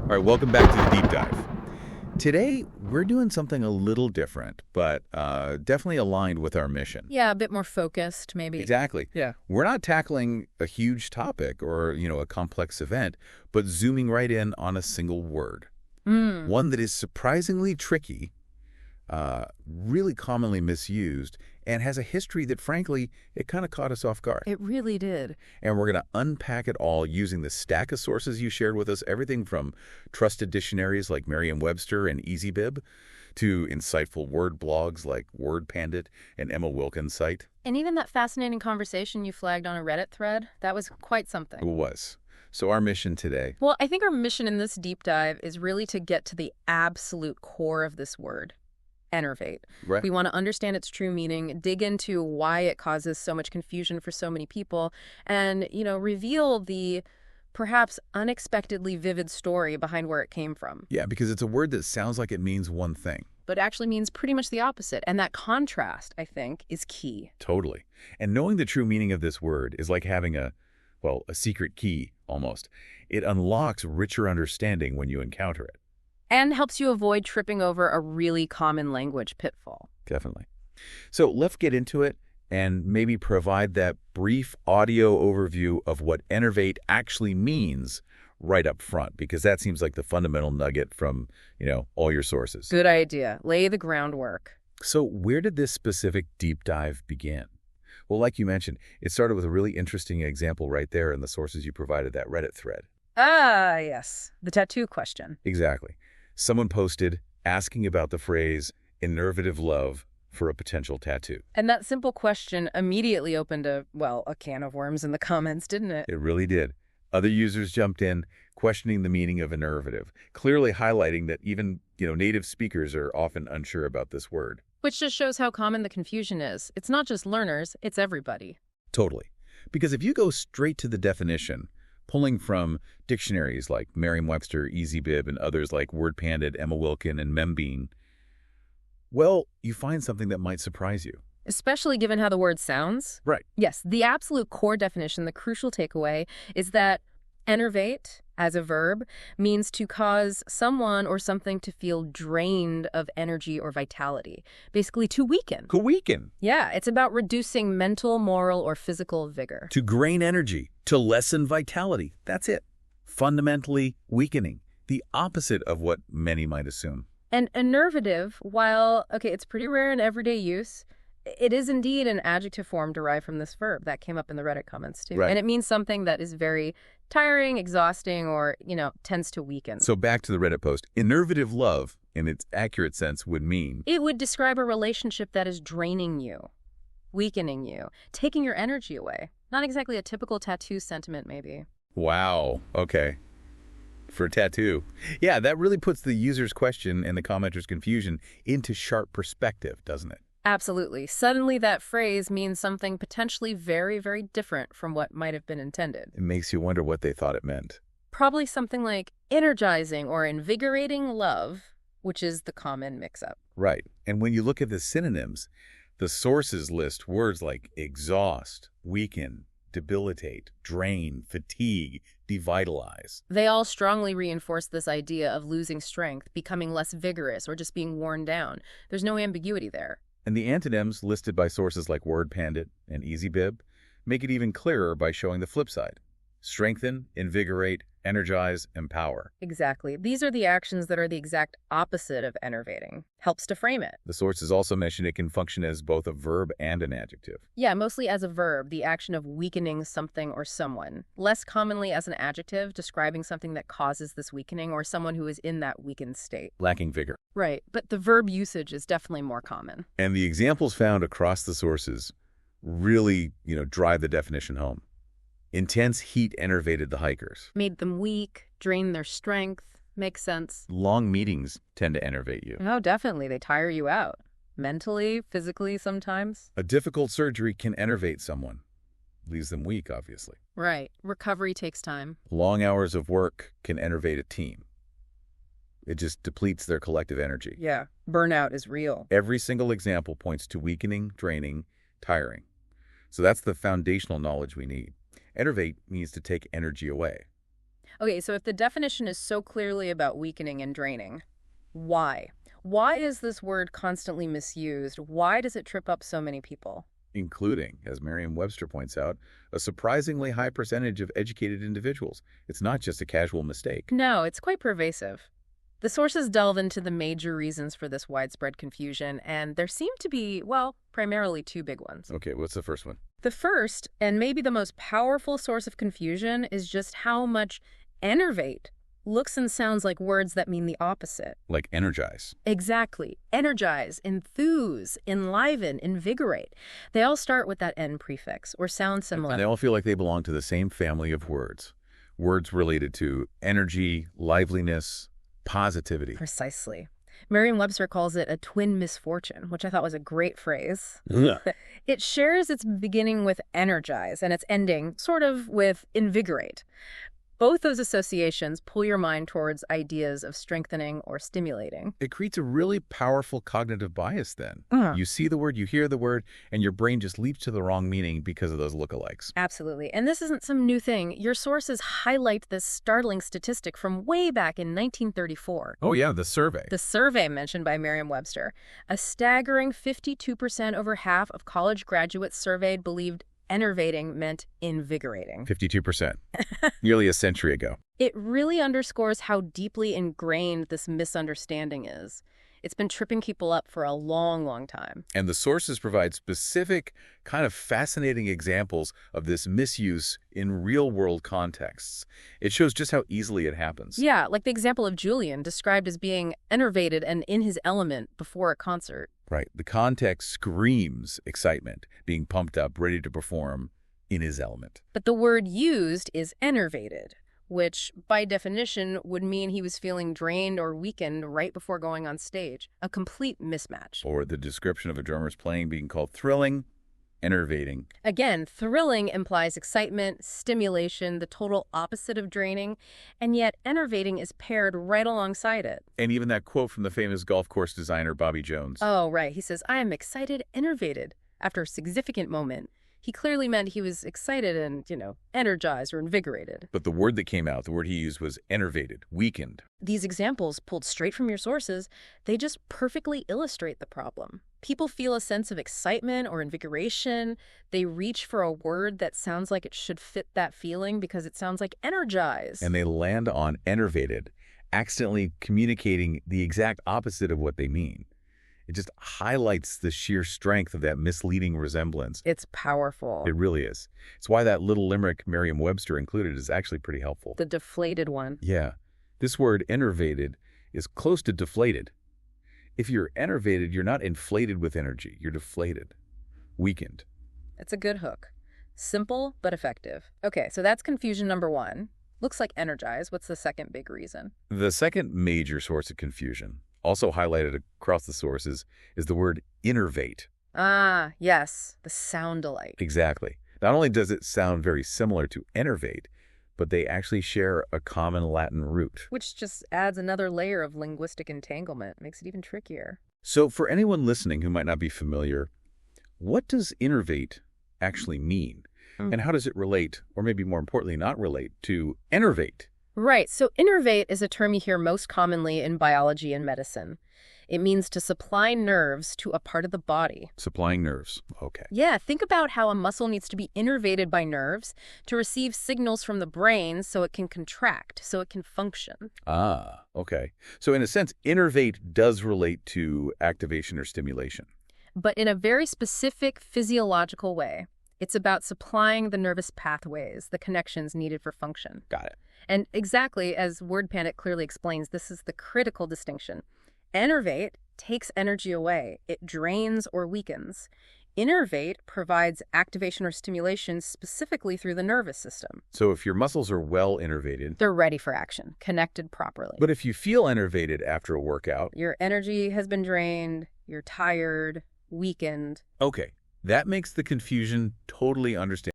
All right, welcome back to the deep dive. Today, we're doing something a little different, but definitely aligned with our mission. Yeah, a bit more focused, maybe. Exactly. Yeah. We're not tackling a huge topic or, a complex event, but zooming right in on a single word. One that is surprisingly tricky, really commonly misused, and has a history that, frankly, it kind of caught us off guard. It really did. And we're going to unpack it all using the stack of sources you shared with us, everything from trusted dictionaries like Merriam-Webster and EasyBib to insightful word blogs like WordPandit and Emma Wilkins' site. And even that fascinating conversation you flagged on a Reddit thread, that was quite something. It was. So our mission today. Well, I think our mission in this deep dive is really to get to the absolute core of this word. ENERVATE. Right. We want to understand its true meaning, dig into why it causes so much confusion for so many people, and, reveal the perhaps unexpectedly vivid story behind where it came from. Yeah, because it's a word that sounds like it means one thing. But actually means pretty much the opposite. And that contrast, I think, is key. Totally. And knowing the true meaning of this word is like having a secret key, almost. It unlocks richer understanding when you encounter it. And helps you avoid tripping over a really common language pitfall. Definitely. So let's get into it and maybe provide that brief audio overview of what ENERVATE actually means right up front, because that seems like the fundamental nugget from, all your sources. Good idea. Lay the groundwork. So where did this specific deep dive begin? Well, like you mentioned, it started with a really interesting example right there in the sources you provided, that Reddit thread. Ah, yes. The tattoo question. Exactly. Someone posted asking about the phrase "enervative love" for a potential tattoo. And that simple question immediately opened a can of worms in the comments, didn't it? It really did. Other users jumped in, questioning the meaning of enervative, clearly highlighting that even, native speakers are often unsure about this word. Which just shows how common the confusion is. It's not just learners, it's everybody. Totally. Because if you go straight to the definition, pulling from dictionaries like Merriam-Webster, EasyBib, and others like WordPandit, Emma Wilkins, and Membean, well, you find something that might surprise you. Especially given how the word sounds. Right. Yes, the absolute core definition, the crucial takeaway, is that enervate, as a verb, means to cause someone or something to feel drained of energy or vitality. Basically, to weaken. To weaken. Yeah, it's about reducing mental, moral, or physical vigor. To drain energy. To lessen vitality. That's it. Fundamentally weakening. The opposite of what many might assume. And enervative, while, it's pretty rare in everyday use, it is indeed an adjective form derived from this verb. That came up in the Reddit comments, too. Right. And it means something that is very tiring, exhausting, or, tends to weaken. So back to the Reddit post. Enervative love, in its accurate sense, would mean... It would describe a relationship that is draining you, weakening you, taking your energy away. Not exactly a typical tattoo sentiment, maybe. Wow. Okay. For a tattoo. Yeah, that really puts the user's question and the commenter's confusion into sharp perspective, doesn't it? Absolutely. Suddenly that phrase means something potentially very, very different from what might have been intended. It makes you wonder what they thought it meant. Probably something like energizing or invigorating love, which is the common mix-up. Right. And when you look at the synonyms, the sources list words like exhaust, weaken, debilitate, drain, fatigue, devitalize. They all strongly reinforce this idea of losing strength, becoming less vigorous, or just being worn down. There's no ambiguity there. And the antonyms listed by sources like WordPandit and EasyBib make it even clearer by showing the flip side. Strengthen, invigorate, energize, empower. Exactly. These are the actions that are the exact opposite of enervating. Helps to frame it. The sources also mention it can function as both a verb and an adjective. Yeah, mostly as a verb, the action of weakening something or someone. Less commonly as an adjective, describing something that causes this weakening or someone who is in that weakened state. Lacking vigor. Right, but the verb usage is definitely more common. And the examples found across the sources really, drive the definition home. Intense heat enervated the hikers. Made them weak, drained their strength. Makes sense. Long meetings tend to enervate you. Oh, definitely. They tire you out. Mentally, physically sometimes. A difficult surgery can enervate someone. Leaves them weak, obviously. Right. Recovery takes time. Long hours of work can enervate a team. It just depletes their collective energy. Yeah. Burnout is real. Every single example points to weakening, draining, tiring. So that's the foundational knowledge we need. Enervate means to take energy away. Okay, so if the definition is so clearly about weakening and draining, why? Why is this word constantly misused? Why does it trip up so many people? Including, as Merriam-Webster points out, a surprisingly high percentage of educated individuals. It's not just a casual mistake. No, it's quite pervasive. The sources delve into the major reasons for this widespread confusion, and there seem to be, well, primarily two big ones. Okay, what's the first one? The first, and maybe the most powerful source of confusion, is just how much enervate looks and sounds like words that mean the opposite. Like energize. Exactly. Energize, enthuse, enliven, invigorate. They all start with that N prefix, or sound similar. And they all feel like they belong to the same family of words. Words related to energy, liveliness, positivity. Precisely. Merriam-Webster calls it a twin misfortune, which I thought was a great phrase. Yeah. It shares its beginning with energize and its ending sort of with invigorate. Both those associations pull your mind towards ideas of strengthening or stimulating. It creates a really powerful cognitive bias then. Uh-huh. You see the word, you hear the word, and your brain just leaps to the wrong meaning because of those lookalikes. Absolutely. And this isn't some new thing. Your sources highlight this startling statistic from way back in 1934. Oh yeah, the survey. The survey mentioned by Merriam-Webster. A staggering 52%, over half of college graduates surveyed, believed enervating meant invigorating. 52%. Nearly a century ago. It really underscores how deeply ingrained this misunderstanding is. It's been tripping people up for a long, long time. And the sources provide specific, kind of fascinating examples of this misuse in real-world contexts. It shows just how easily it happens. Yeah, like the example of Julian, described as being enervated and in his element before a concert. Right. The context screams excitement, being pumped up, ready to perform in his element. But the word used is enervated, which by definition would mean he was feeling drained or weakened right before going on stage. A complete mismatch. Or the description of a drummer's playing being called thrilling, enervating. Again, thrilling implies excitement, stimulation, the total opposite of draining, and yet enervating is paired right alongside it. And even that quote from the famous golf course designer Bobby Jones. Oh, right. He says, "I am excited, enervated," after a significant moment. He clearly meant he was excited and, energized or invigorated. But the word that came out, the word he used was enervated, weakened. These examples, pulled straight from your sources, they just perfectly illustrate the problem. People feel a sense of excitement or invigoration. They reach for a word that sounds like it should fit that feeling because it sounds like energize. And they land on enervated, accidentally communicating the exact opposite of what they mean. It just highlights the sheer strength of that misleading resemblance. It's powerful. It really is. It's why that little limerick Merriam-Webster included is actually pretty helpful. The deflated one. Yeah. This word enervated is close to deflated. If you're enervated, you're not inflated with energy. You're deflated, weakened. It's a good hook. Simple, but effective. Okay, so that's confusion number one. Looks like energize. What's the second big reason? The second major source of confusion, also highlighted across the sources, is the word innervate. Ah, yes, the sound alike. Exactly. Not only does it sound very similar to enervate, but they actually share a common Latin root. Which just adds another layer of linguistic entanglement, makes it even trickier. So for anyone listening who might not be familiar, what does innervate actually mean? And how does it relate, or maybe more importantly not relate, to enervate? Right, so innervate is a term you hear most commonly in biology and medicine. It means to supply nerves to a part of the body. Supplying nerves. Okay. Yeah, think about how a muscle needs to be innervated by nerves to receive signals from the brain so it can contract, so it can function. Ah, okay. So in a sense, innervate does relate to activation or stimulation. But in a very specific physiological way. It's about supplying the nervous pathways, the connections needed for function. Got it. And exactly, as Word Panic clearly explains, this is the critical distinction. Enervate takes energy away. It drains or weakens. Innervate provides activation or stimulation specifically through the nervous system. So if your muscles are well innervated, They're ready for action, connected properly. but if you feel innervated after a workout, Your energy has been drained, you're tired, weakened. okay, that makes the confusion totally understandable.